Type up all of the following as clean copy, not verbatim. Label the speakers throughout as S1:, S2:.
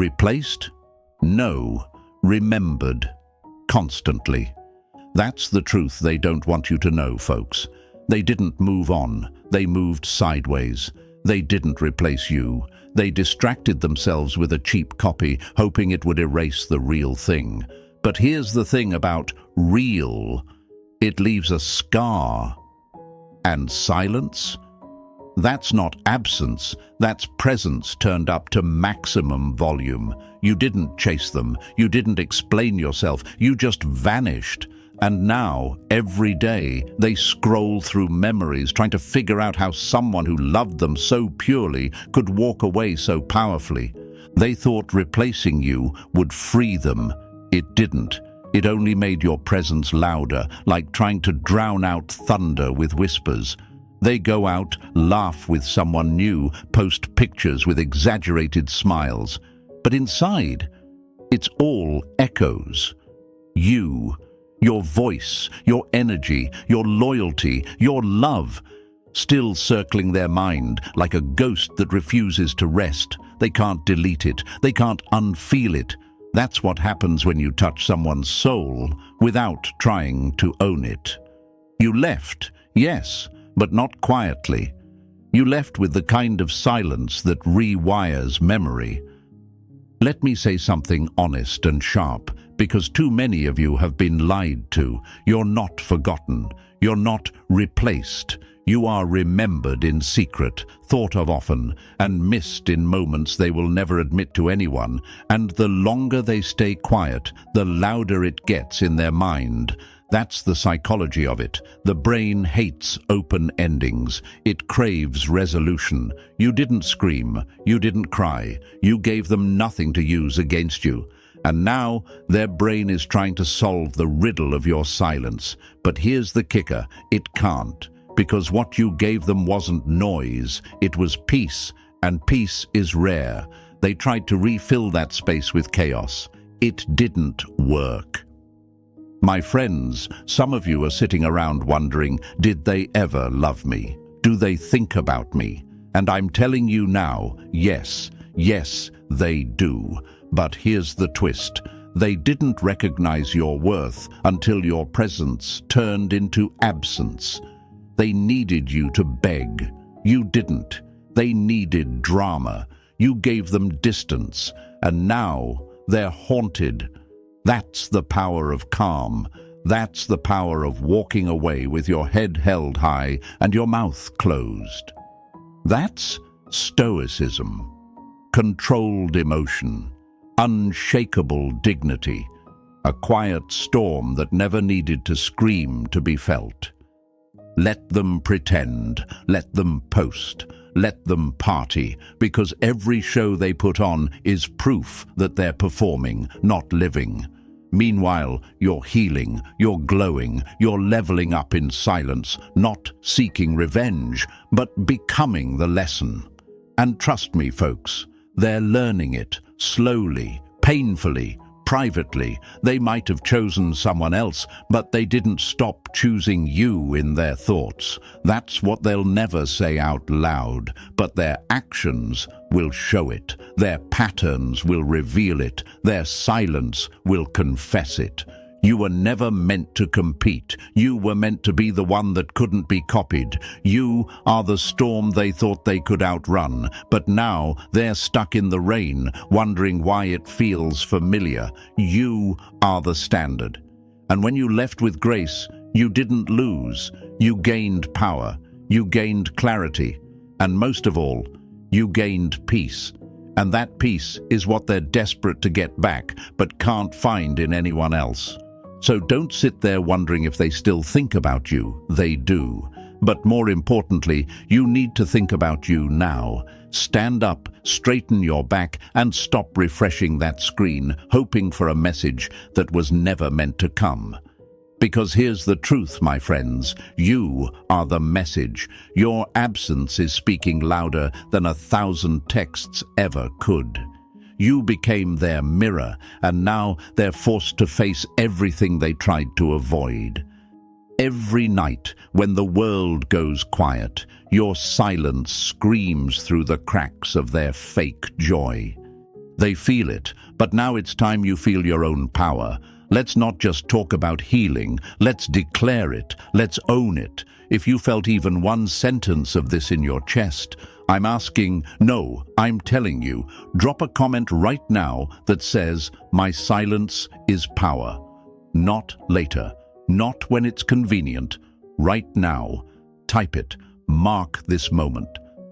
S1: Replaced? No, remembered. Constantly. That's the truth they don't want you to know, folks. They didn't move on. They moved sideways. They didn't replace you. They distracted themselves with a cheap copy, hoping it would erase the real thing. But here's the thing about real. It leaves a scar. And silence? That's not absence, that's presence turned up to maximum volume. You didn't chase them, you didn't explain yourself, you just vanished. And now, every day, they scroll through memories trying to figure out how someone who loved them so purely could walk away so powerfully. They thought replacing you would free them. It didn't. It only made your presence louder, like trying to drown out thunder with whispers. They go out, laugh with someone new, post pictures with exaggerated smiles. But inside, it's all echoes. You, your voice, your energy, your loyalty, your love, still circling their mind like a ghost that refuses to rest. They can't delete it. They can't unfeel it. That's what happens when you touch someone's soul without trying to own it. You left, yes, but not quietly. You left with the kind of silence that rewires memory. Let me say something honest and sharp, because too many of you have been lied to. You're not forgotten. You're not replaced. You are remembered in secret, thought of often, and missed in moments they will never admit to anyone. And the longer they stay quiet, the louder it gets in their mind. That's the psychology of it. The brain hates open endings. It craves resolution. You didn't scream. You didn't cry. You gave them nothing to use against you. And now their brain is trying to solve the riddle of your silence. But here's the kicker. It can't. Because what you gave them wasn't noise. It was peace. And peace is rare. They tried to refill that space with chaos. It didn't work. My friends, some of you are sitting around wondering, did they ever love me? Do they think about me? And I'm telling you now, yes, they do. But here's the twist. They didn't recognize your worth until your presence turned into absence. They needed you to beg. You didn't. They needed drama. You gave them distance. And now they're haunted. That's the power of calm. That's the power of walking away with your head held high and your mouth closed. That's stoicism, controlled emotion, unshakable dignity, a quiet storm that never needed to scream to be felt. Let them pretend, let them post, let them party, because every show they put on is proof that they're performing, not living. Meanwhile, you're healing, you're glowing, you're leveling up in silence, not seeking revenge, but becoming the lesson. And trust me, folks, they're learning it, slowly, painfully, privately. They might have chosen someone else, but they didn't stop choosing you in their thoughts. That's what they'll never say out loud, but their actions will show it. Their patterns will reveal it. Their silence will confess it. You were never meant to compete. You were meant to be the one that couldn't be copied. You are the storm they thought they could outrun, but now they're stuck in the rain, wondering why it feels familiar. You are the standard. And when you left with grace, you didn't lose. You gained power. You gained clarity. And most of all, you gained peace. And that peace is what they're desperate to get back, but can't find in anyone else. So don't sit there wondering if they still think about you. They do. But more importantly, you need to think about you now. Stand up, straighten your back, and stop refreshing that screen, hoping for a message that was never meant to come. Because here's the truth, my friends. You are the message. Your absence is speaking louder than 1,000 texts ever could. You became their mirror, and now they're forced to face everything they tried to avoid. Every night, when the world goes quiet, your silence screams through the cracks of their fake joy. They feel it, but now it's time you feel your own power. Let's not just talk about healing, let's declare it, let's own it. If you felt even one sentence of this in your chest, I'm asking, no, I'm telling you, drop a comment right now that says, my silence is power. Not later, not when it's convenient, right now. Type it, mark this moment.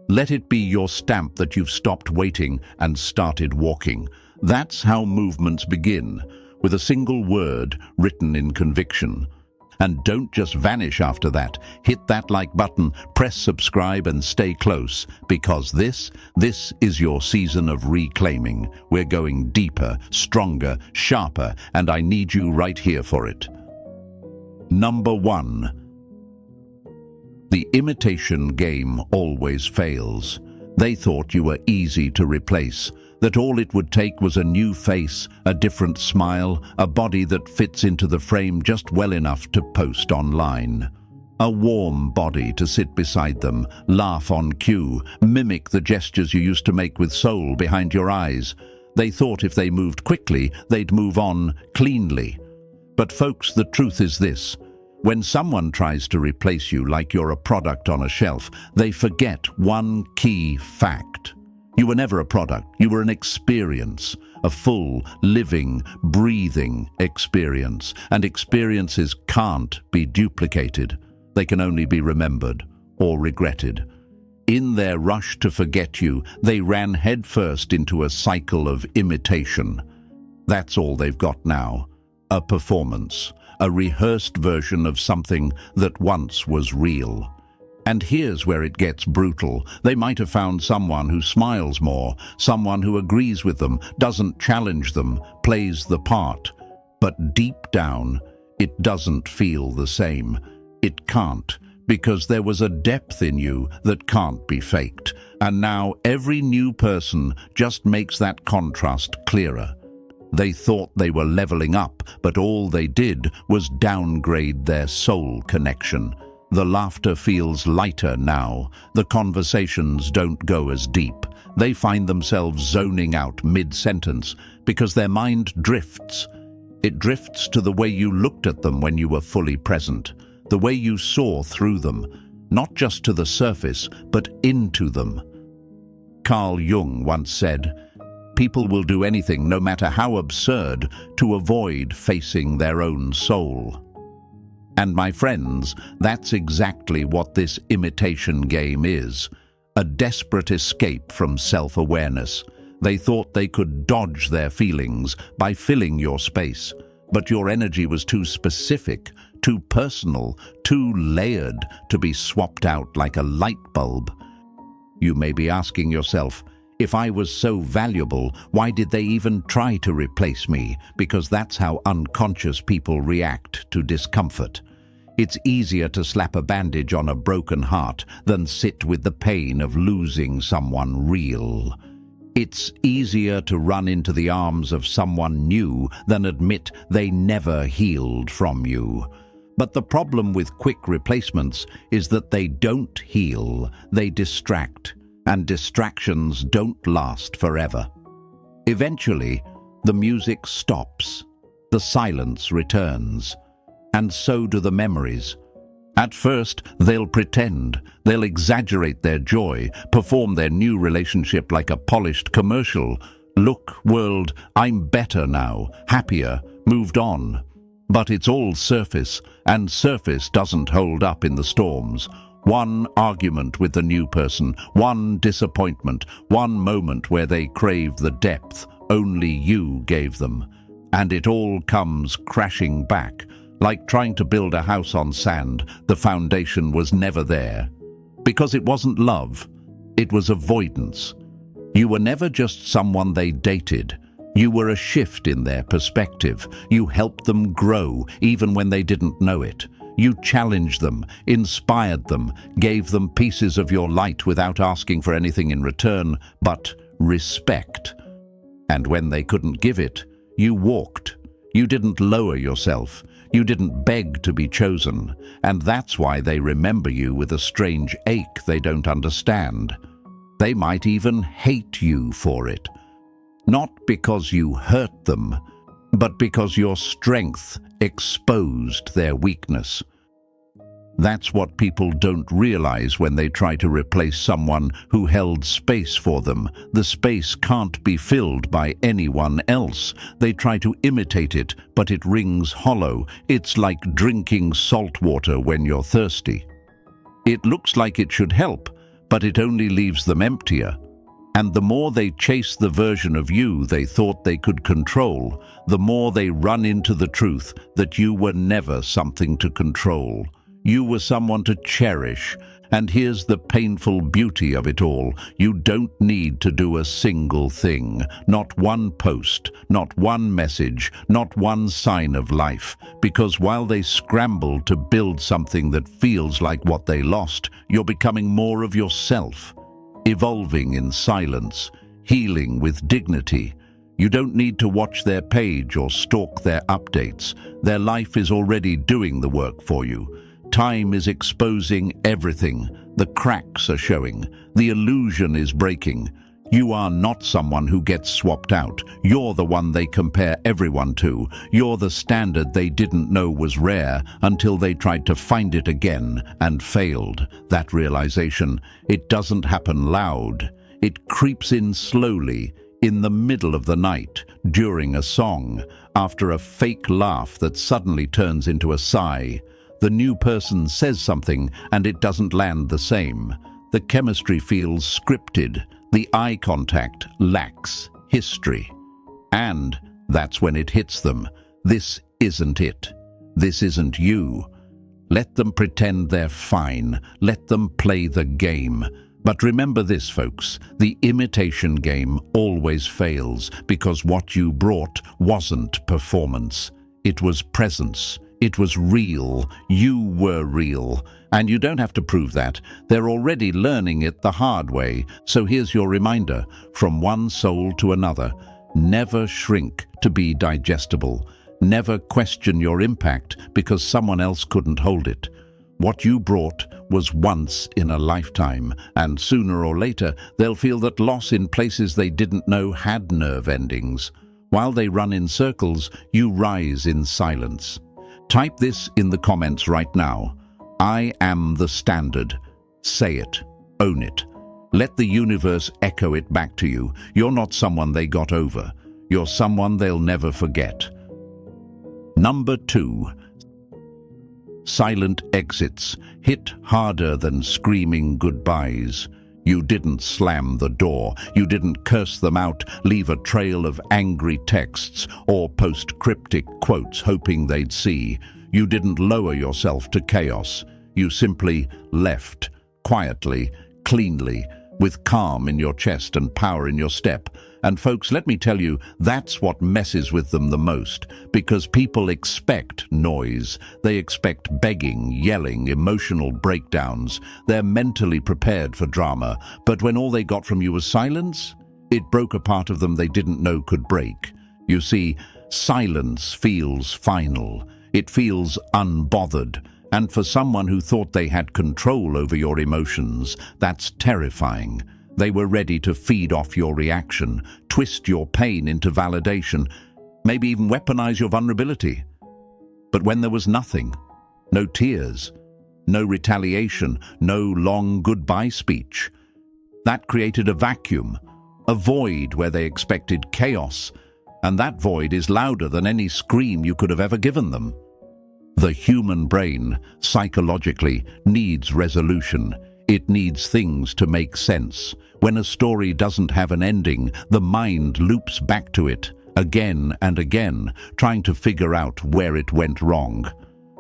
S1: Let it be your stamp that you've stopped waiting and started walking. That's how movements begin, with a single word written in conviction. And don't just vanish after that. Hit that like button, press subscribe and stay close, because this is your season of reclaiming. We're going deeper, stronger, sharper, and I need you right here for it. Number 1. The imitation game always fails. They thought you were easy to replace, that all it would take was a new face, a different smile, a body that fits into the frame just well enough to post online. A warm body to sit beside them, laugh on cue, mimic the gestures you used to make with soul behind your eyes. They thought if they moved quickly, they'd move on cleanly. But folks, the truth is this. When someone tries to replace you like you're a product on a shelf, they forget one key fact. You were never a product, you were an experience, a full, living, breathing experience. And experiences can't be duplicated. They can only be remembered or regretted. In their rush to forget you, they ran headfirst into a cycle of imitation. That's all they've got now. A performance, a rehearsed version of something that once was real. And here's where it gets brutal. They might have found someone who smiles more, someone who agrees with them, doesn't challenge them, plays the part. But deep down, it doesn't feel the same. It can't, because there was a depth in you that can't be faked. And now every new person just makes that contrast clearer. They thought they were leveling up, but all they did was downgrade their soul connection. The laughter feels lighter now. The conversations don't go as deep. They find themselves zoning out mid-sentence because their mind drifts. It drifts to the way you looked at them when you were fully present, the way you saw through them, not just to the surface, but into them. Carl Jung once said, "People will do anything, no matter how absurd, to avoid facing their own soul." And my friends, that's exactly what this imitation game is. A desperate escape from self-awareness. They thought they could dodge their feelings by filling your space, but your energy was too specific, too personal, too layered to be swapped out like a light bulb. You may be asking yourself, if I was so valuable, why did they even try to replace me? Because that's how unconscious people react to discomfort. It's easier to slap a bandage on a broken heart than sit with the pain of losing someone real. It's easier to run into the arms of someone new than admit they never healed from you. But the problem with quick replacements is that they don't heal, they distract. And distractions don't last forever. Eventually, the music stops, the silence returns, and so do the memories. At first, they'll pretend, they'll exaggerate their joy, perform their new relationship like a polished commercial. Look, world, I'm better now, happier, moved on. But it's all surface, and surface doesn't hold up in the storms. One argument with the new person, one disappointment, one moment where they crave the depth only you gave them. And it all comes crashing back, like trying to build a house on sand. The foundation was never there. Because it wasn't love, it was avoidance. You were never just someone they dated. You were a shift in their perspective. You helped them grow, even when they didn't know it. You challenged them, inspired them, gave them pieces of your light without asking for anything in return, but respect. And when they couldn't give it, you walked. You didn't lower yourself. You didn't beg to be chosen. And that's why they remember you with a strange ache they don't understand. They might even hate you for it. Not because you hurt them, but because your strength exposed their weakness. That's what people don't realize when they try to replace someone who held space for them. The space can't be filled by anyone else. They try to imitate it, but it rings hollow. It's like drinking salt water when you're thirsty. It looks like it should help, but it only leaves them emptier. And the more they chase the version of you they thought they could control, the more they run into the truth that you were never something to control. You were someone to cherish, and here's the painful beauty of it all. You don't need to do a single thing, not one post, not one message, not one sign of life, because while they scramble to build something that feels like what they lost, you're becoming more of yourself, evolving in silence, healing with dignity. You don't need to watch their page or stalk their updates. Their life is already doing the work for you. Time is exposing everything. The cracks are showing. The illusion is breaking. You are not someone who gets swapped out. You're the one they compare everyone to. You're the standard they didn't know was rare until they tried to find it again and failed. That realization, it doesn't happen loud. It creeps in slowly, in the middle of the night, during a song, after a fake laugh that suddenly turns into a sigh. The new person says something and it doesn't land the same. The chemistry feels scripted. The eye contact lacks history. And that's when it hits them. This isn't it. This isn't you. Let them pretend they're fine. Let them play the game. But remember this, folks, the imitation game always fails because what you brought wasn't performance. It was presence. It was real. You were real. And you don't have to prove that. They're already learning it the hard way. So here's your reminder, from one soul to another. Never shrink to be digestible. Never question your impact because someone else couldn't hold it. What you brought was once in a lifetime, and sooner or later they'll feel that loss in places they didn't know had nerve endings. While they run in circles, you rise in silence. Type this in the comments right now. I am the standard. Say it. Own it. Let the universe echo it back to you. You're not someone they got over. You're someone they'll never forget. Number 2. Silent exits hit harder than screaming goodbyes. You didn't slam the door. You didn't curse them out, leave a trail of angry texts, or post cryptic quotes hoping they'd see. You didn't lower yourself to chaos. You simply left, quietly, cleanly, with calm in your chest and power in your step. And folks, let me tell you, that's what messes with them the most, because people expect noise. They expect begging, yelling, emotional breakdowns. They're mentally prepared for drama, but when all they got from you was silence, it broke a part of them they didn't know could break. You see, silence feels final. It feels unbothered. And for someone who thought they had control over your emotions, that's terrifying. They were ready to feed off your reaction, twist your pain into validation, maybe even weaponize your vulnerability. But when there was nothing, no tears, no retaliation, no long goodbye speech, that created a vacuum, a void where they expected chaos, and that void is louder than any scream you could have ever given them. The human brain, psychologically, needs resolution. It needs things to make sense. When a story doesn't have an ending, the mind loops back to it again and again, trying to figure out where it went wrong.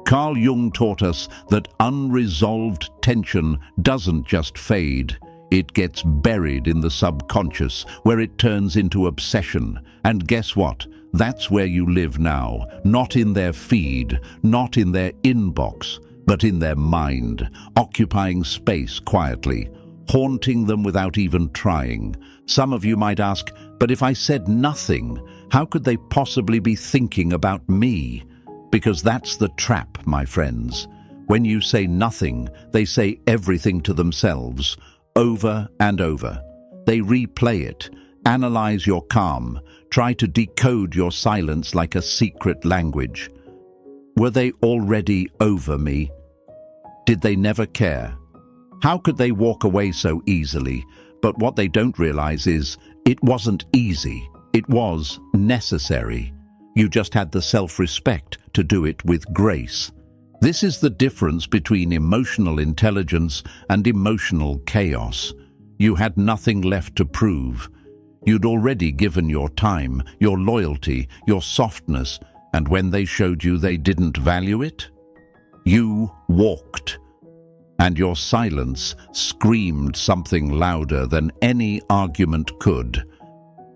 S1: Carl Jung taught us that unresolved tension doesn't just fade. It gets buried in the subconscious, where it turns into obsession. And guess what? That's where you live now, not in their feed, not in their inbox, but in their mind, occupying space quietly, haunting them without even trying. Some of you might ask, but if I said nothing, how could they possibly be thinking about me? Because that's the trap, my friends. When you say nothing, they say everything to themselves, over and over. They replay it, Analyze your calm. Try to decode your silence like a secret language. Were they already over me? Did they never care? How could they walk away so easily? But what they don't realize is it wasn't easy. It was necessary. You just had the self-respect to do it with grace. This is the difference between emotional intelligence and emotional chaos. You had nothing left to prove. You'd already given your time, your loyalty, your softness, and when they showed you they didn't value it, you walked. And your silence screamed something louder than any argument could.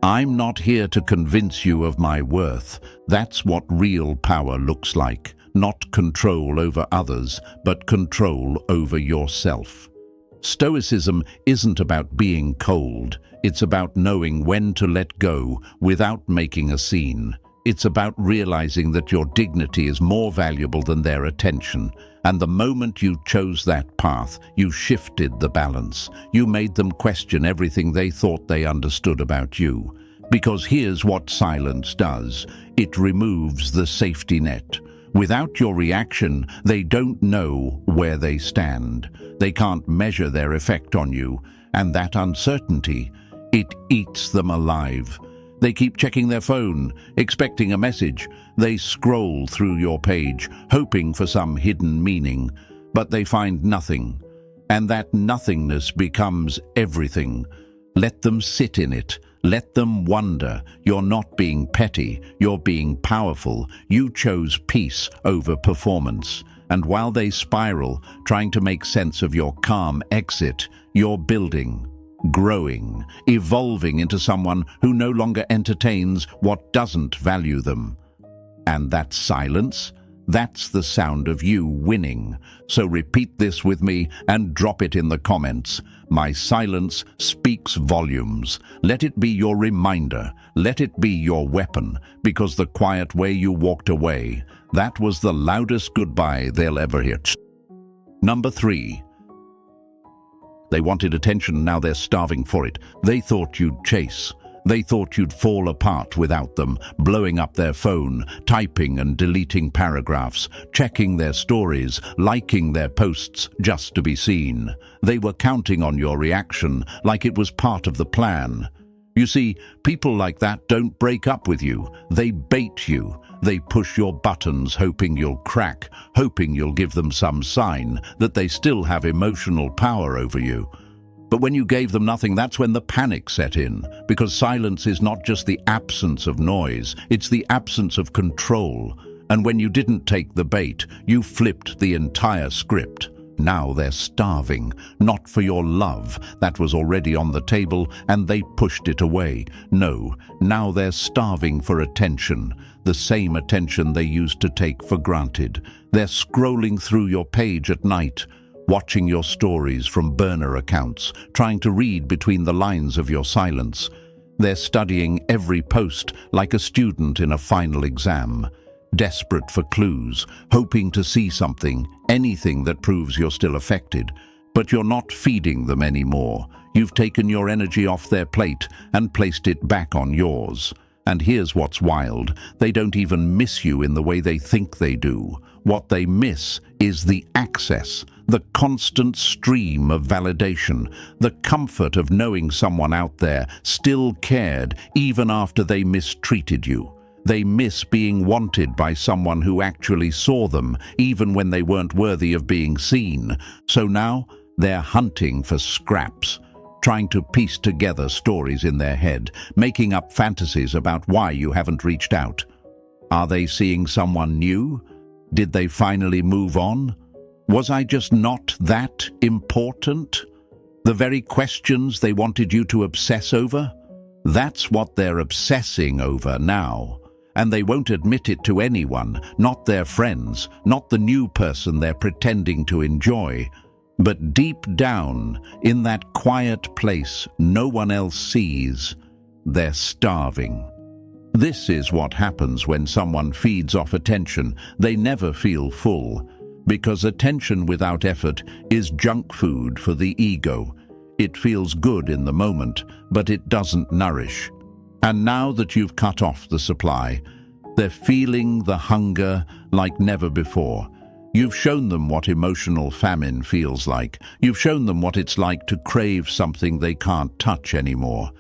S1: I'm not here to convince you of my worth. That's what real power looks like. Not control over others, but control over yourself. Stoicism isn't about being cold. It's about knowing when to let go without making a scene. It's about realizing that your dignity is more valuable than their attention. And the moment you chose that path, you shifted the balance. You made them question everything they thought they understood about you. Because here's what silence does. It removes the safety net. Without your reaction, they don't know where they stand. They can't measure their effect on you. And that uncertainty, it eats them alive. They keep checking their phone, expecting a message. They scroll through your page, hoping for some hidden meaning, but they find nothing. And that nothingness becomes everything. Let them sit in it. Let them wonder. You're not being petty. You're being powerful. You chose peace over performance. And while they spiral, trying to make sense of your calm exit, you're building, growing, evolving into someone who no longer entertains what doesn't value them. And that silence, that's the sound of you winning. So repeat this with me and drop it in the comments. My silence speaks volumes. Let it be your reminder. Let it be your weapon, because the quiet way you walked away, that was the loudest goodbye they'll ever hear. Number 3. They wanted attention, now they're starving for it. They thought you'd chase. They thought you'd fall apart without them, blowing up their phone, typing and deleting paragraphs, checking their stories, liking their posts just to be seen. They were counting on your reaction like it was part of the plan. You see, people like that don't break up with you. They bait you. They push your buttons hoping you'll crack, hoping you'll give them some sign that they still have emotional power over you. But when you gave them nothing, that's when the panic set in, because silence is not just the absence of noise, it's the absence of control. And when you didn't take the bait, you flipped the entire script. Now they're starving, not for your love, that was already on the table, and they pushed it away. No, now they're starving for attention, the same attention they used to take for granted. They're scrolling through your page at night, watching your stories from burner accounts, trying to read between the lines of your silence. They're studying every post like a student in a final exam, desperate for clues, hoping to see something, anything that proves you're still affected. But you're not feeding them anymore. You've taken your energy off their plate and placed it back on yours. And here's what's wild. They don't even miss you in the way they think they do. What they miss is the access, the constant stream of validation, the comfort of knowing someone out there still cared even after they mistreated you. They miss being wanted by someone who actually saw them, even when they weren't worthy of being seen. So now they're hunting for scraps, trying to piece together stories in their head, making up fantasies about why you haven't reached out. Are they seeing someone new? Did they finally move on? Was I just not that important? The very questions they wanted you to obsess over? That's what they're obsessing over now. And they won't admit it to anyone, not their friends, not the new person they're pretending to enjoy. But deep down, in that quiet place no one else sees, they're starving. This is what happens when someone feeds off attention. They never feel full, because attention without effort is junk food for the ego. It feels good in the moment, but it doesn't nourish. And now that you've cut off the supply, they're feeling the hunger like never before. You've shown them what emotional famine feels like. You've shown them what it's like to crave something they can't touch anymore.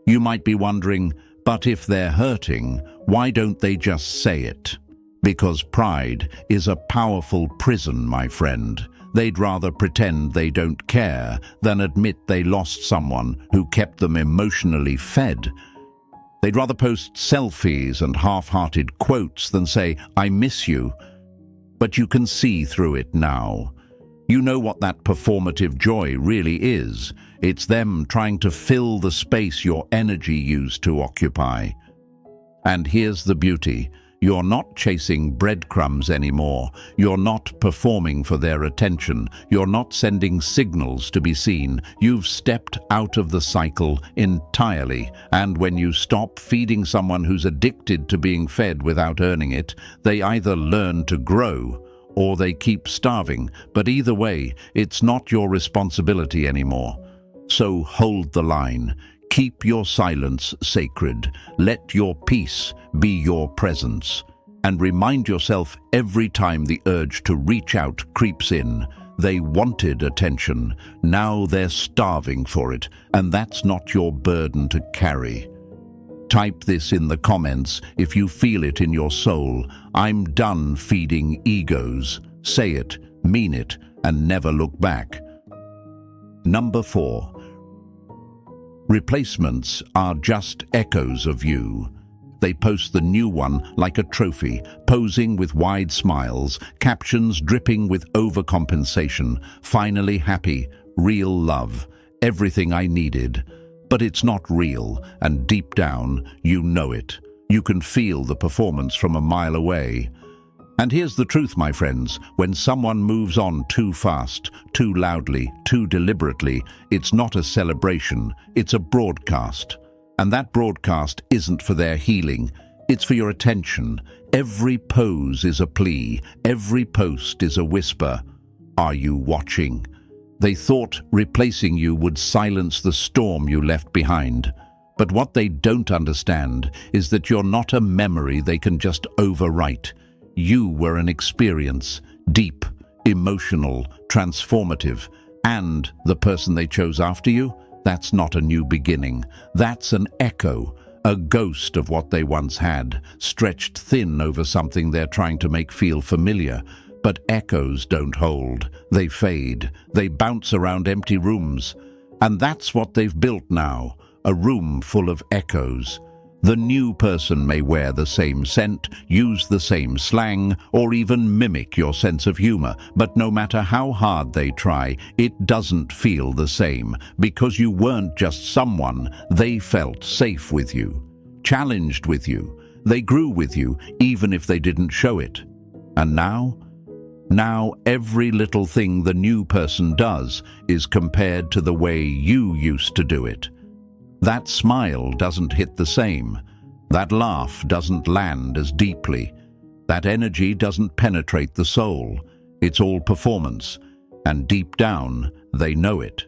S1: You might be wondering, but if they're hurting, why don't they just say it? Because pride is a powerful prison, my friend. They'd rather pretend they don't care than admit they lost someone who kept them emotionally fed. They'd rather post selfies and half-hearted quotes than say, "I miss you." But you can see through it now. You know what that performative joy really is. It's them trying to fill the space your energy used to occupy. And here's the beauty. You're not chasing breadcrumbs anymore. You're not performing for their attention. You're not sending signals to be seen. You've stepped out of the cycle entirely. And when you stop feeding someone who's addicted to being fed without earning it, they either learn to grow or they keep starving. But either way, it's not your responsibility anymore. So hold the line. Keep your silence sacred. Let your peace be your presence. And remind yourself every time the urge to reach out creeps in. They wanted attention. Now they're starving for it. And that's not your burden to carry. Type this in the comments if you feel it in your soul. I'm done feeding egos. Say it, mean it, and never look back. Number 4. Replacements are just echoes of you. They post the new one like a trophy, posing with wide smiles, captions dripping with overcompensation, finally happy, real love, everything I needed. But it's not real, and deep down, you know it. You can feel the performance from a mile away. And here's the truth, my friends. When someone moves on too fast, too loudly, too deliberately, it's not a celebration, it's a broadcast. And that broadcast isn't for their healing, it's for your attention. Every pose is a plea, every post is a whisper. Are you watching? They thought replacing you would silence the storm you left behind. But what they don't understand is that you're not a memory they can just overwrite. You were an experience, deep, emotional, transformative, and the person they chose after you, that's not a new beginning. That's an echo, a ghost of what they once had, stretched thin over something they're trying to make feel familiar. But echoes don't hold. They fade. They bounce around empty rooms. And that's what they've built now, a room full of echoes. The new person may wear the same scent, use the same slang, or even mimic your sense of humor, but no matter how hard they try, it doesn't feel the same, because you weren't just someone. They felt safe with you, challenged with you. They grew with you, even if they didn't show it. And now every little thing the new person does is compared to the way you used to do it. That smile doesn't hit the same. That laugh doesn't land as deeply. That energy doesn't penetrate the soul. It's all performance. And deep down, they know it.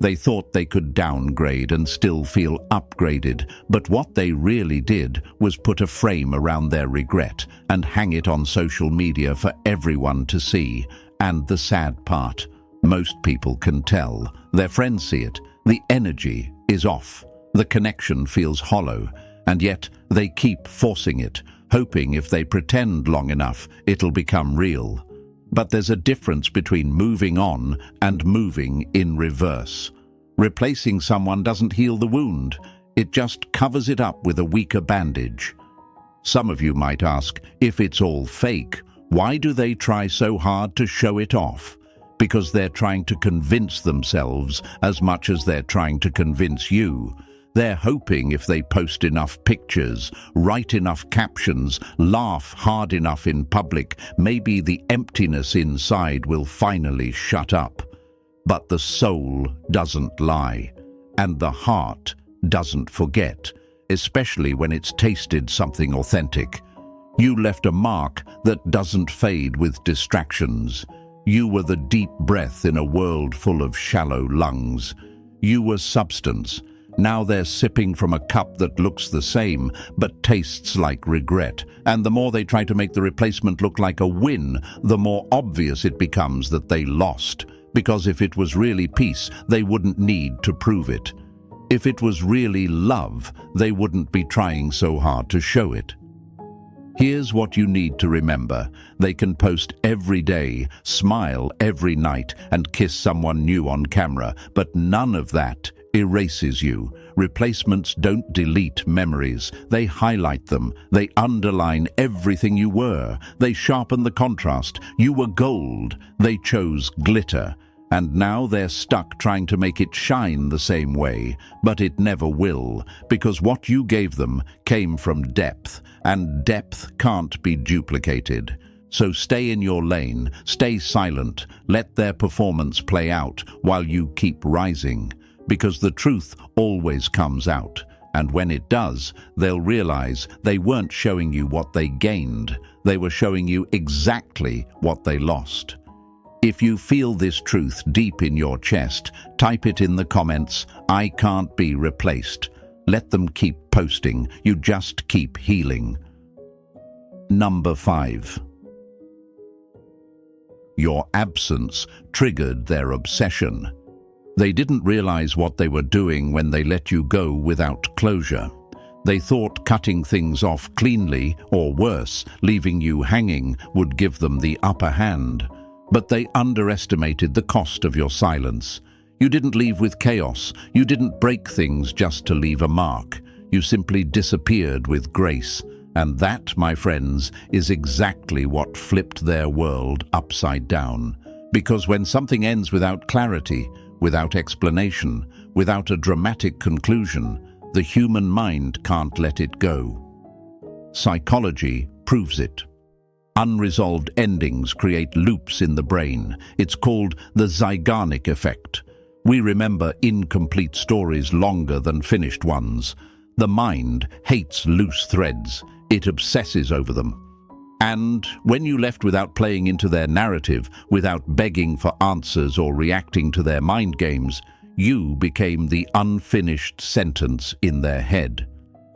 S1: They thought they could downgrade and still feel upgraded, but what they really did was put a frame around their regret and hang it on social media for everyone to see. And the sad part, most people can tell. Their friends see it. The energy is off. The connection feels hollow, and yet they keep forcing it, hoping if they pretend long enough, it'll become real. But there's a difference between moving on and moving in reverse. Replacing someone doesn't heal the wound. It just covers it up with a weaker bandage. Some of you might ask, if it's all fake, why do they try so hard to show it off? Because they're trying to convince themselves as much as they're trying to convince you. They're hoping if they post enough pictures, write enough captions, laugh hard enough in public, maybe the emptiness inside will finally shut up. But the soul doesn't lie, and the heart doesn't forget, especially when it's tasted something authentic. You left a mark that doesn't fade with distractions. You were the deep breath in a world full of shallow lungs. You were substance. Now they're sipping from a cup that looks the same, but tastes like regret. And the more they try to make the replacement look like a win, the more obvious it becomes that they lost. Because if it was really peace, they wouldn't need to prove it. If it was really love, they wouldn't be trying so hard to show it. Here's what you need to remember. They can post every day, smile every night, and kiss someone new on camera, but none of that erases you. Replacements don't delete memories. They highlight them. They underline everything you were. They sharpen the contrast. You were gold. They chose glitter. And now they're stuck trying to make it shine the same way. But it never will, because what you gave them came from depth, and depth can't be duplicated. So stay in your lane, stay silent, let their performance play out while you keep rising. Because the truth always comes out. And when it does, they'll realize they weren't showing you what they gained. They were showing you exactly what they lost. If you feel this truth deep in your chest, type it in the comments. I can't be replaced. Let them keep posting. You just keep healing. Number 5. Your absence triggered their obsession. They didn't realize what they were doing when they let you go without closure. They thought cutting things off cleanly, or worse, leaving you hanging, would give them the upper hand. But they underestimated the cost of your silence. You didn't leave with chaos. You didn't break things just to leave a mark. You simply disappeared with grace. And that, my friends, is exactly what flipped their world upside down. Because when something ends without clarity, without explanation, without a dramatic conclusion, the human mind can't let it go. Psychology proves it. Unresolved endings create loops in the brain. It's called the Zeigarnik effect. We remember incomplete stories longer than finished ones. The mind hates loose threads. It obsesses over them. And when you left without playing into their narrative, without begging for answers or reacting to their mind games, you became the unfinished sentence in their head.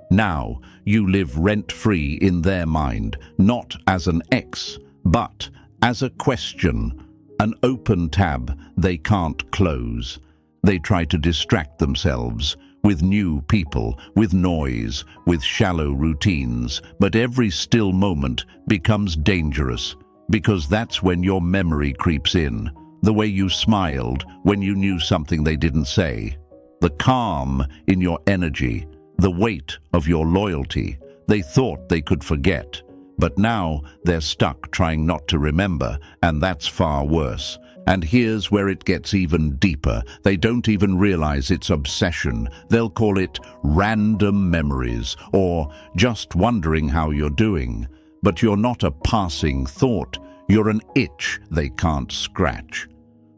S1: Now, you live rent-free in their mind, not as an X, but as a question, an open tab they can't close. They try to distract themselves with new people, with noise, with shallow routines, but every still moment becomes dangerous, because that's when your memory creeps in, the way you smiled when you knew something they didn't say, the calm in your energy, the weight of your loyalty. They thought they could forget, but now they're stuck trying not to remember, and that's far worse. And here's where it gets even deeper. They don't even realize it's obsession. They'll call it random memories, or just wondering how you're doing. But you're not a passing thought. You're an itch they can't scratch.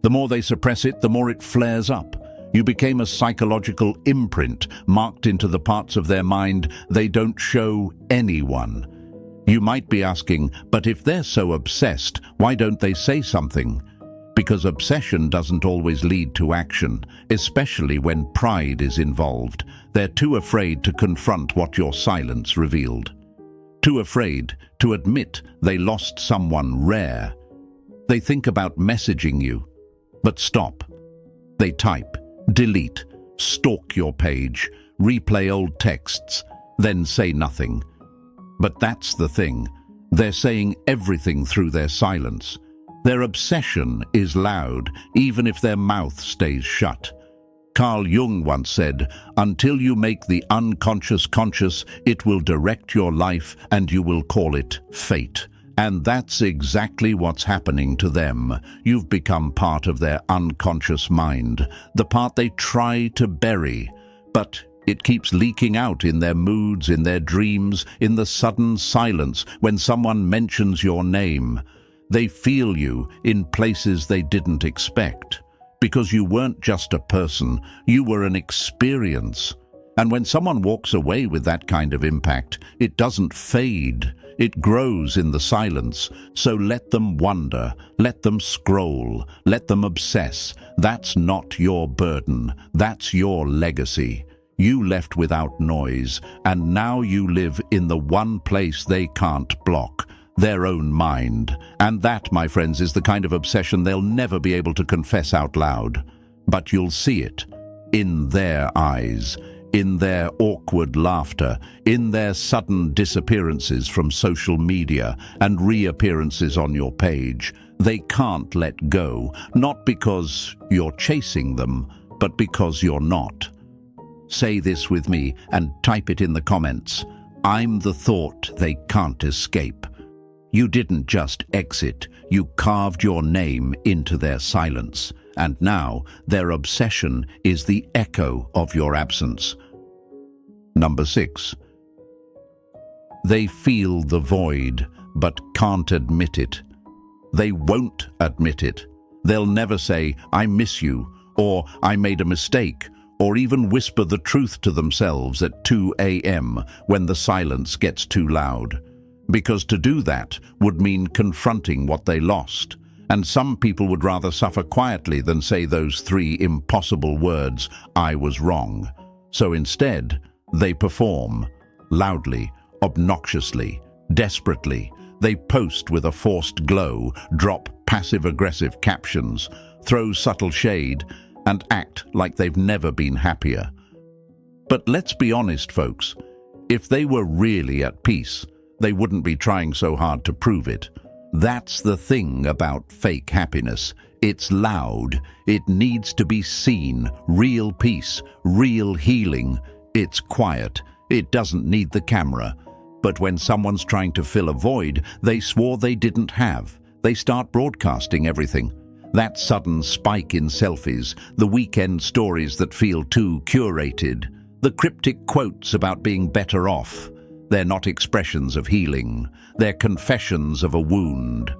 S1: The more they suppress it, the more it flares up. You became a psychological imprint marked into the parts of their mind they don't show anyone. You might be asking, but if they're so obsessed, why don't they say something? Because obsession doesn't always lead to action, especially when pride is involved. They're too afraid to confront what your silence revealed. Too afraid to admit they lost someone rare. They think about messaging you, but stop. They type, delete, stalk your page, replay old texts, then say nothing. But that's the thing. They're saying everything through their silence. Their obsession is loud, even if their mouth stays shut. Carl Jung once said, "Until you make the unconscious conscious, it will direct your life and you will call it fate." And that's exactly what's happening to them. You've become part of their unconscious mind, the part they try to bury. But it keeps leaking out in their moods, in their dreams, in the sudden silence when someone mentions your name. They feel you in places they didn't expect. Because you weren't just a person, you were an experience. And when someone walks away with that kind of impact, it doesn't fade. It grows in the silence. So let them wonder, let them scroll, let them obsess. That's not your burden. That's your legacy. You left without noise, and now you live in the one place they can't block, their own mind. And that, my friends, is the kind of obsession they'll never be able to confess out loud. But you'll see it in their eyes, in their awkward laughter, in their sudden disappearances from social media and reappearances on your page. They can't let go, not because you're chasing them, but because you're not. Say this with me and type it in the comments. I'm the thought they can't escape. You didn't just exit, you carved your name into their silence. And now their obsession is the echo of your absence. Number 6. They feel the void, but can't admit it. They won't admit it. They'll never say, I miss you, or I made a mistake, or even whisper the truth to themselves at 2 a.m. when the silence gets too loud. Because to do that would mean confronting what they lost. And some people would rather suffer quietly than say those 3 impossible words, I was wrong. So instead, they perform, loudly, obnoxiously, desperately. They post with a forced glow, drop passive-aggressive captions, throw subtle shade, and act like they've never been happier. But let's be honest, folks. If they were really at peace, they wouldn't be trying so hard to prove it. That's the thing about fake happiness. It's loud. It needs to be seen. Real peace, real healing. It's quiet. It doesn't need the camera. But when someone's trying to fill a void they swore they didn't have, they start broadcasting everything. That sudden spike in selfies, the weekend stories that feel too curated, the cryptic quotes about being better off. They're not expressions of healing. They're confessions of a wound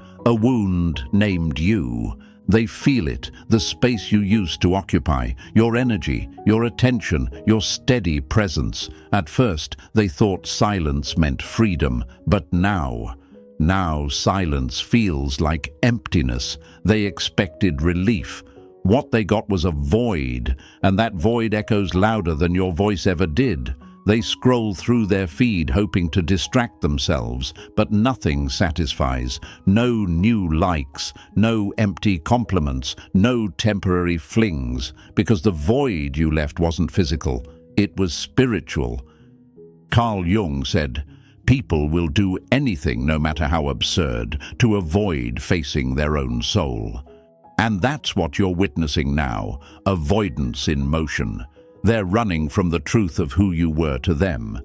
S1: named you. They feel it, the space you used to occupy, your energy, your attention, your steady presence. At first, they thought silence meant freedom, but now silence feels like emptiness. They expected relief. What they got was a void, and that void echoes louder than your voice ever did. They scroll through their feed hoping to distract themselves, but nothing satisfies. No new likes, no empty compliments, no temporary flings, because the void you left wasn't physical, it was spiritual. Carl Jung said, people will do anything, no matter how absurd, to avoid facing their own soul. And that's what you're witnessing now, avoidance in motion. They're running from the truth of who you were to them.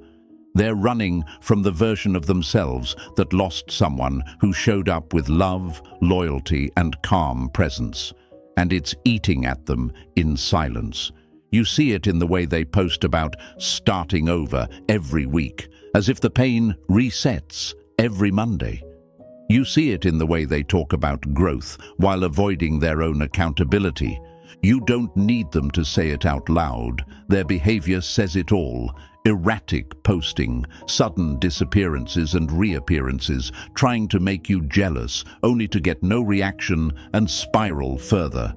S1: They're running from the version of themselves that lost someone who showed up with love, loyalty, and calm presence. And it's eating at them in silence. You see it in the way they post about starting over every week, as if the pain resets every Monday. You see it in the way they talk about growth while avoiding their own accountability. You don't need them to say it out loud. Their behavior says it all. Erratic posting, sudden disappearances and reappearances, trying to make you jealous, only to get no reaction and spiral further.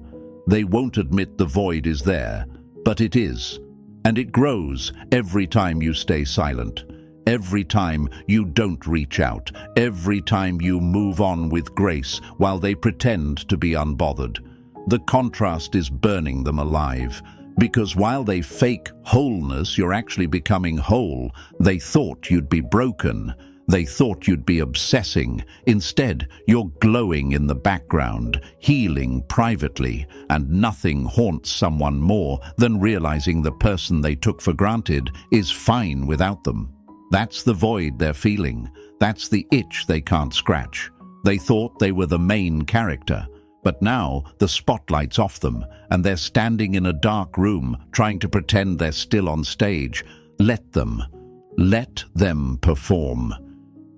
S1: They won't admit the void is there, but it is. And it grows every time you stay silent. Every time you don't reach out. Every time you move on with grace while they pretend to be unbothered. The contrast is burning them alive, because while they fake wholeness, you're actually becoming whole. They thought you'd be broken. They thought you'd be obsessing. Instead, you're glowing in the background, healing privately, and nothing haunts someone more than realizing the person they took for granted is fine without them. That's the void they're feeling. That's the itch they can't scratch. They thought they were the main character. But now the spotlight's off them, and they're standing in a dark room trying to pretend they're still on stage. Let them perform.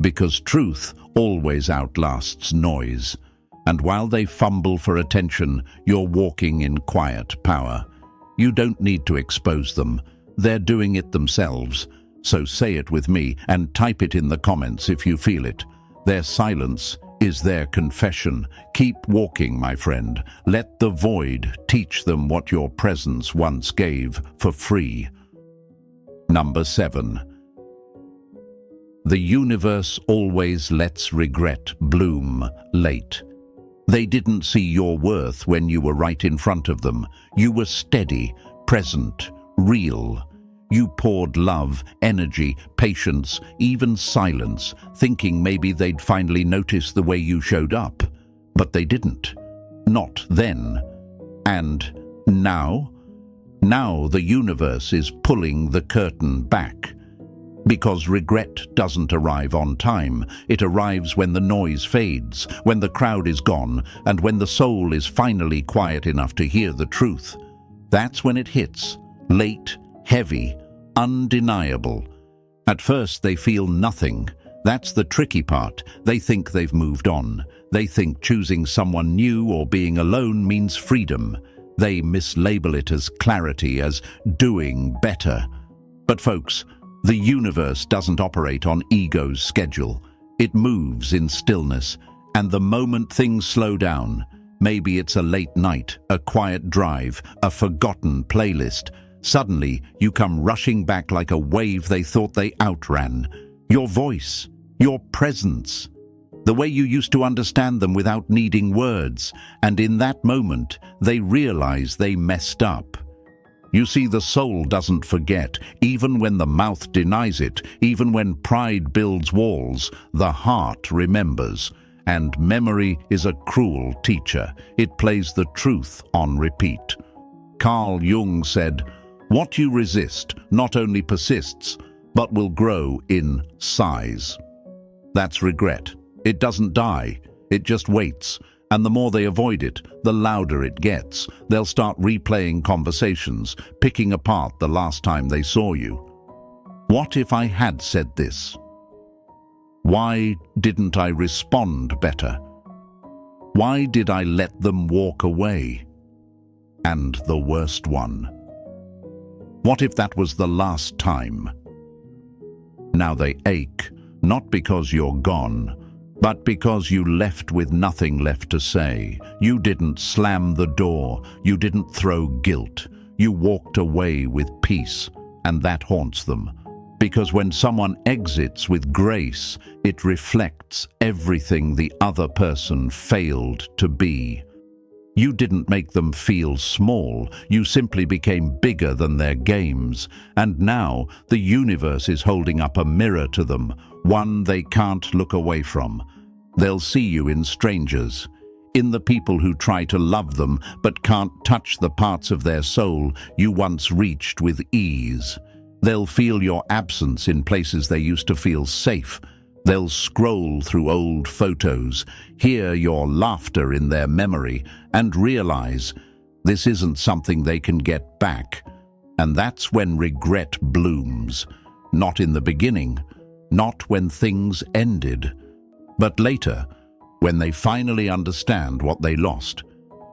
S1: Because truth always outlasts noise. And while they fumble for attention, you're walking in quiet power. You don't need to expose them. they're doing it themselves. So say it with me and type it in the comments if you feel it. Their silence is their confession. Keep walking, my friend. Let the void teach them what your presence once gave for free. Number 7. The universe always lets regret bloom late. They didn't see your worth when you were right in front of them. You were steady, present, real. You poured love, energy, patience, even silence, thinking maybe they'd finally notice the way you showed up. But they didn't. Not then. And now? Now the universe is pulling the curtain back. Because regret doesn't arrive on time. It arrives when the noise fades, when the crowd is gone, and when the soul is finally quiet enough to hear the truth. That's when it hits. Late, heavy, undeniable. At first they feel nothing. That's the tricky part. They think they've moved on. They think choosing someone new or being alone means freedom. They mislabel it as clarity, as doing better. But folks, the universe doesn't operate on ego's schedule. It moves in stillness, and the moment things slow down, maybe it's a late night, a quiet drive, a forgotten playlist, suddenly you come rushing back like a wave they thought they outran. Your voice, your presence, the way you used to understand them without needing words, and in that moment they realize they messed up. You see, the soul doesn't forget, even when the mouth denies it, even when pride builds walls, the heart remembers. And memory is a cruel teacher. It plays the truth on repeat. Carl Jung said, "What you resist not only persists, but will grow in size." That's regret. It doesn't die. It just waits. And the more they avoid it, the louder it gets. They'll start replaying conversations, picking apart the last time they saw you. What if I had said this? Why didn't I respond better? Why did I let them walk away? And the worst one. What if that was the last time? Now they ache, not because you're gone, but because you left with nothing left to say. You didn't slam the door. You didn't throw guilt. You walked away with peace, and that haunts them. Because when someone exits with grace, it reflects everything the other person failed to be. You didn't make them feel small. You simply became bigger than their games. And now the universe is holding up a mirror to them, one they can't look away from. They'll see you in strangers, in the people who try to love them but can't touch the parts of their soul you once reached with ease. They'll feel your absence in places they used to feel safe. They'll scroll through old photos, hear your laughter in their memory, and realize this isn't something they can get back. And that's when regret blooms. Not in the beginning, not when things ended, but later, when they finally understand what they lost.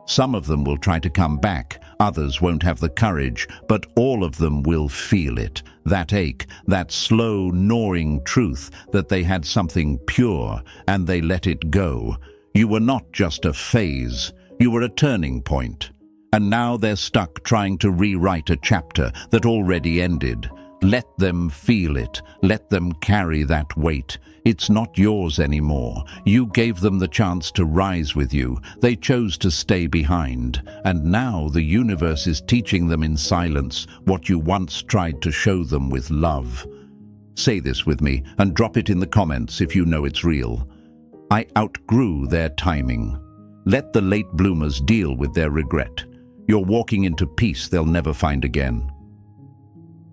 S1: Some of them will try to come back, others won't have the courage, but all of them will feel it, that ache, that slow, gnawing truth that they had something pure and they let it go. You were not just a phase, you were a turning point. And now they're stuck trying to rewrite a chapter that already ended. Let them feel it. Let them carry that weight. It's not yours anymore. You gave them the chance to rise with you. They chose to stay behind. And now the universe is teaching them in silence what you once tried to show them with love. Say this with me and drop it in the comments if you know it's real. I outgrew their timing. Let the late bloomers deal with their regret. You're walking into peace they'll never find again.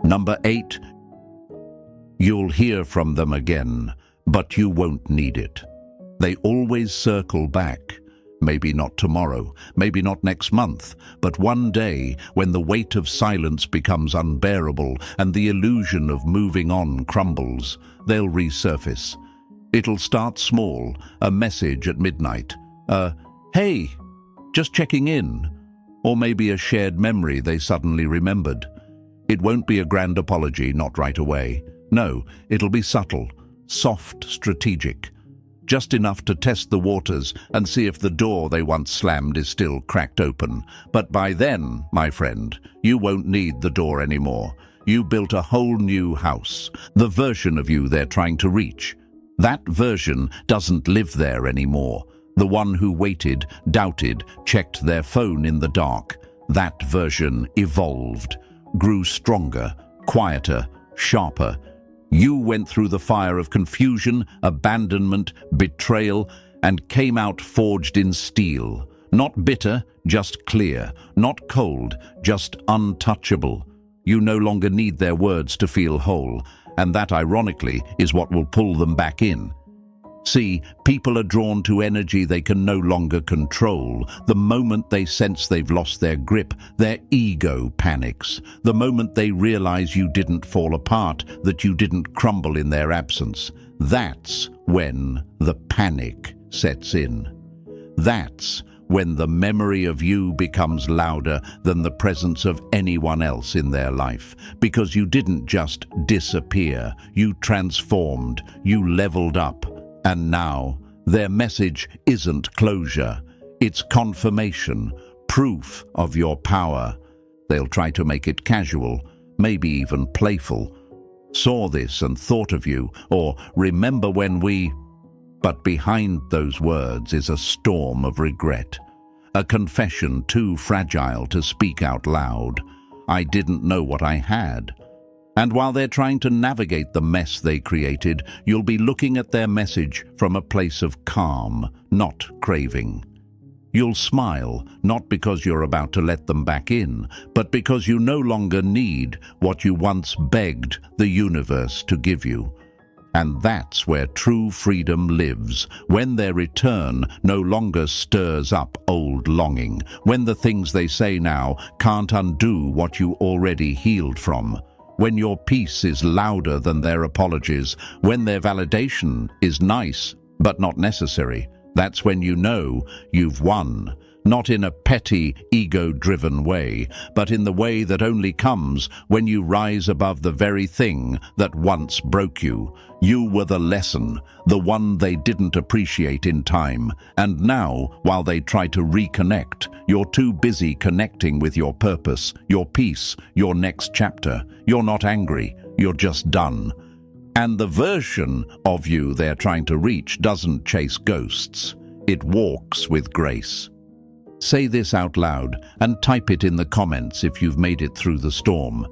S1: Number 8. You'll hear from them again, but you won't need it. They always circle back. Maybe not tomorrow, maybe not next month, but one day when the weight of silence becomes unbearable and the illusion of moving on crumbles, they'll resurface. It'll start small, a message at midnight, "Hey, just checking in," or maybe a shared memory they suddenly remembered. It won't be a grand apology, not right away. No, it'll be subtle, soft, strategic. Just enough to test the waters and see if the door they once slammed is still cracked open. But by then, my friend, you won't need the door anymore. You built a whole new house, the version of you they're trying to reach. That version doesn't live there anymore. The one who waited, doubted, checked their phone in the dark. That version evolved, grew stronger, quieter, sharper. You went through the fire of confusion, abandonment, betrayal, and came out forged in steel. Not bitter, just clear. Not cold, just untouchable. You no longer need their words to feel whole, and that, ironically, is what will pull them back in. See, people are drawn to energy they can no longer control. The moment they sense they've lost their grip, their ego panics. The moment they realize you didn't fall apart, that you didn't crumble in their absence. That's when the panic sets in. That's when the memory of you becomes louder than the presence of anyone else in their life. Because you didn't just disappear, you transformed, you leveled up. And now, their message isn't closure, it's confirmation, proof of your power. They'll try to make it casual, maybe even playful. Saw this and thought of you, or remember when we... But behind those words is a storm of regret, a confession too fragile to speak out loud. I didn't know what I had. And while they're trying to navigate the mess they created, you'll be looking at their message from a place of calm, not craving. You'll smile, not because you're about to let them back in, but because you no longer need what you once begged the universe to give you. And that's where true freedom lives, when their return no longer stirs up old longing, when the things they say now can't undo what you already healed from. When your peace is louder than their apologies, when their validation is nice but not necessary, that's when you know you've won. Not in a petty, ego-driven way, but in the way that only comes when you rise above the very thing that once broke you. You were the lesson, the one they didn't appreciate in time. And now, while they try to reconnect, you're too busy connecting with your purpose, your peace, your next chapter. You're not angry, you're just done. And the version of you they're trying to reach doesn't chase ghosts. It walks with grace. Say this out loud and type it in the comments if you've made it through the storm.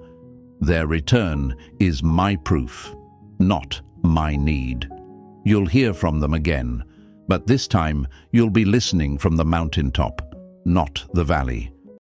S1: Their return is my proof, not my need. You'll hear from them again, but this time you'll be listening from the mountaintop, not the valley.